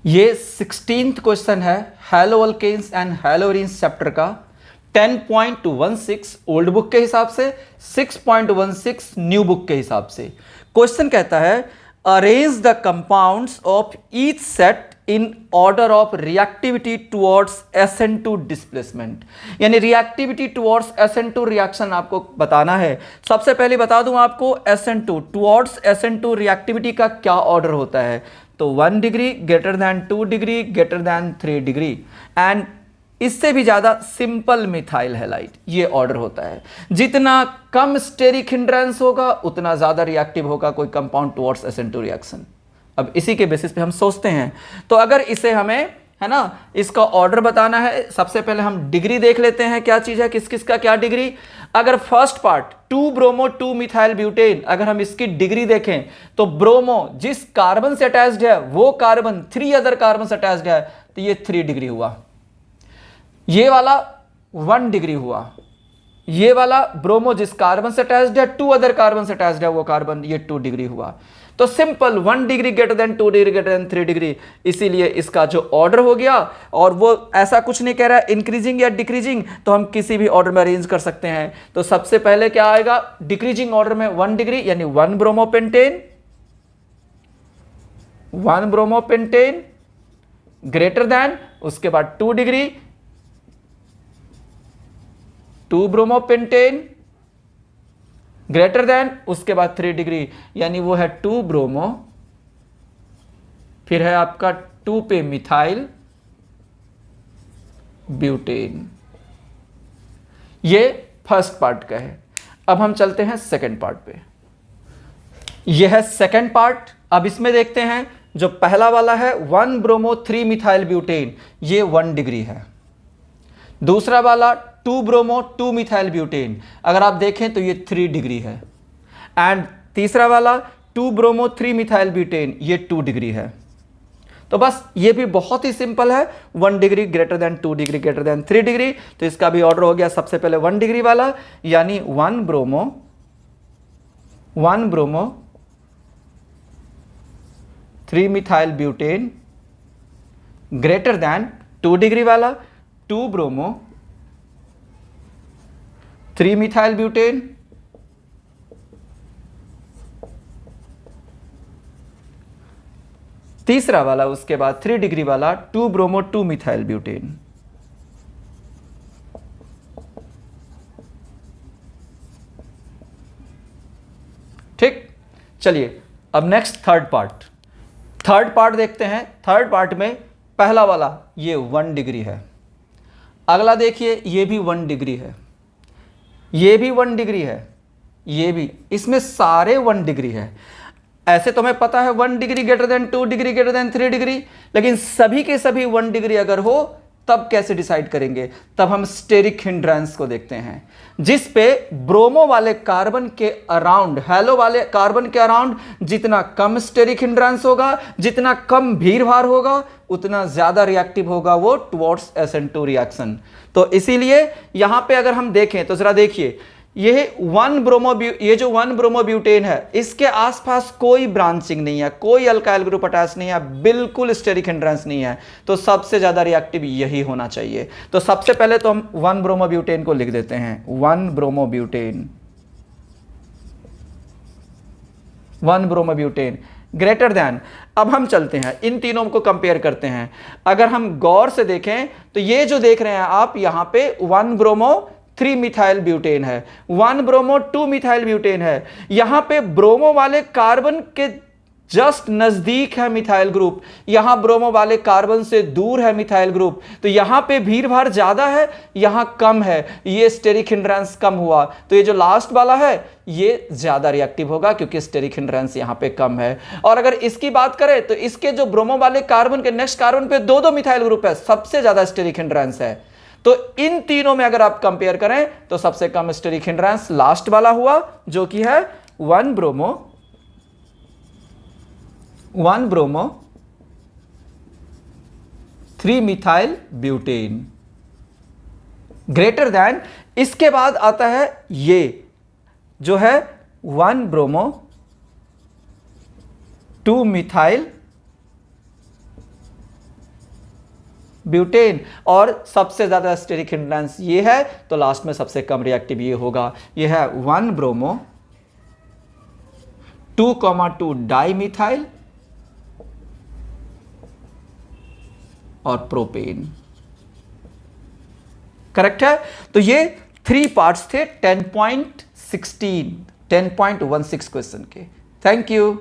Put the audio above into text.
ये 16th question है hello alkanes and हैलोरीन्स chapter का 10.16 ओल्ड बुक के हिसाब से, 6.16 न्यू बुक के हिसाब से। क्वेश्चन कहता है arrange the compounds of each set in order of reactivity towards SN2 displacement. यानी रिएक्टिविटी टुवर्ड्स SN2 रिएक्शन आपको बताना है। सबसे पहले बता दूं आपको SN2 टुवर्ड्स SN2 रिएक्टिविटी का क्या ऑर्डर होता है। तो 1 degree greater than 2 degree greater than 3 degree and इससे भी ज्यादा सिंपल मिथाइल हैलाइड, ये ऑर्डर होता है। जितना कम स्टेरिक हिंड्रेंस होगा उतना ज्यादा रिएक्टिव होगा कोई कंपाउंड टुवर्ड्स SN2 रिएक्शन। अब इसी के बेसिस पे हम सोचते हैं। तो अगर इसे हमें, है ना, इसका ऑर्डर बताना है, सबसे पहले हम डिग्री देख लेते हैं क्या चीज है, किस किस का क्या डिग्री। अगर first part 2 bromo 2 methyl butane, अगर हम इसकी डिग्री देखें तो ब्रोमो जिस कार्बन से अटैच्ड है वो कार्बन 3 अदर कार्बन से अटैच्ड है, तो ये 3 डिग्री हुआ। ये वाला 1 डिग्री हुआ। ये वाला ब्रोमो जिस कार्बन से अटैच्ड है 2 अदर कार्बन से अटैच्ड है वो कार्बन, ये 2 डिग्री हुआ। तो simple 1 degree greater than 2 degree greater than 3 degree, इसीलिए इसका जो ऑर्डर हो गया, और वो ऐसा कुछ नहीं कह रहा है इंक्रीजिंग या डिक्रीजिंग, तो हम किसी भी ऑर्डर में अरेंज कर सकते हैं। तो सबसे पहले क्या आएगा डिक्रीजिंग ऑर्डर में 1 डिग्री, यानी 1 ब्रोमोपेंटेन, 1 ब्रोमोपेंटेन ग्रेटर देन, उसके बाद 2 डिग्री 2 ब्रोमोपेंटेन ग्रेटर देन, उसके बाद 3 डिग्री, यानी वो है 2 ब्रोमो, फिर है आपका 2 पे मिथाइल ब्यूटेन। ये फर्स्ट पार्ट का है। अब हम चलते हैं सेकंड पार्ट पे। यह है सेकंड पार्ट। अब इसमें देखते हैं जो पहला वाला है 1 ब्रोमो 3 मिथाइल ब्यूटेन, ये 1 डिग्री है। दूसरा वाला 2 ब्रोमो 2 मिथाइल ब्यूटेन, अगर आप देखें तो ये 3 डिग्री है। एंड तीसरा वाला 2 ब्रोमो 3 मिथाइल ब्यूटेन, ये 2 डिग्री है। तो बस ये भी बहुत ही सिंपल है, 1 degree greater than 2 degree greater than 3 degree. तो इसका भी ऑर्डर हो गया सबसे पहले 1 डिग्री वाला, यानी 1 bromo 3 methyl butane greater than 2 degree वाला 2 ब्रोमो 3 मिथाइल ब्यूटेन तीसरा वाला, उसके बाद 3 डिग्री वाला 2 ब्रोमो 2 मिथाइल ब्यूटेन। ठीक, चलिए अब नेक्स्ट थर्ड पार्ट देखते हैं। थर्ड पार्ट में पहला वाला ये 1 डिग्री है, अगला देखिए ये भी 1 डिग्री है, ये भी 1 डिग्री है, ये भी, इसमें सारे 1 डिग्री है। ऐसे तो हमें पता है 1 degree greater than 2 degree greater than 3 degree, लेकिन सभी के सभी 1 डिग्री अगर हो तब कैसे डिसाइड करेंगे, तब हम स्टेरिक हिंड्रेंस को देखते हैं, जिस पे ब्रोमो वाले कार्बन के अराउंड, हैलो वाले कार्बन के अराउंड जितना कम स्टेरिक हिंड्रेंस होगा, जितना कम भीड़ भार होगा, उतना ज्यादा रिएक्टिव होगा वो टुवर्ड्स SN2 रिएक्शन। तो इसीलिए यहां पे अगर हम देखें तो जरा देखिए, ये जो 1 ब्रोमो ब्यूटेन है, इसके आसपास कोई ब्रांचिंग नहीं है, कोई अल्काइल ग्रुप अटैच नहीं है, बिल्कुल स्टेरिक हिंड्रेंस नहीं है। तो सबसे ज्यादा रिएक्टिव यही होना चाहिए। तो सबसे पहले तो हम 1 ब्रोमो ब्यूटेन को लिख देते हैं, 1 ब्रोमो ब्यूटेन ग्रेटर देन। अब हम चलते हैं इन तीनों को कंपेयर करते हैं। अगर हम गौर से देखें तो ये जो देख रहे हैं आप, यहां पे 1 ब्रोमो 3 मिथाइल ब्यूटेन है, 1 ब्रोमो 2 मिथाइल ब्यूटेन है। यहां पे ब्रोमो वाले कार्बन के जस्ट नजदीक है मिथाइल ग्रुप, यहां ब्रोमो वाले कार्बन से दूर है मिथाइल ग्रुप। तो यहां पे भीड़ भाड़ ज्यादा है, यहां कम है, ये स्टेरिक हिंड्रेंस कम हुआ। तो ये जो लास्ट वाला है ये ज्यादा रिएक्टिव होगा क्योंकि स्टेरिक हिंड्रेंस यहां पे कम है। और अगर इसकी बात करें तो इसके जो ब्रोमो वाले कार्बन के नेक्स्ट कार्बन पे 2-2 मिथाइल ग्रुप है, सबसे ज्यादा स्टेरिक हिंड्रेंस है। तो इन तीनों में अगर आप कंपेयर करें तो सबसे कम स्टेरिक हिंड्रेंस लास्ट वाला हुआ, जो कि है 1 bromo 3 methyl butane greater than. इसके बाद आता है ये जो है 1 ब्रोमो 2 मिथाइल ब्यूटेन। और सबसे ज़्यादा स्टेरिक हिंड्रेंस ये है, तो लास्ट में सबसे कम रिएक्टिव ये होगा, ये है 1 ब्रोमो 2,2 डाइमिथाइल और प्रोपेन। करेक्ट है। तो ये 3 पार्ट्स थे 10.16 10.16 क्वेश्चन के। Thank you.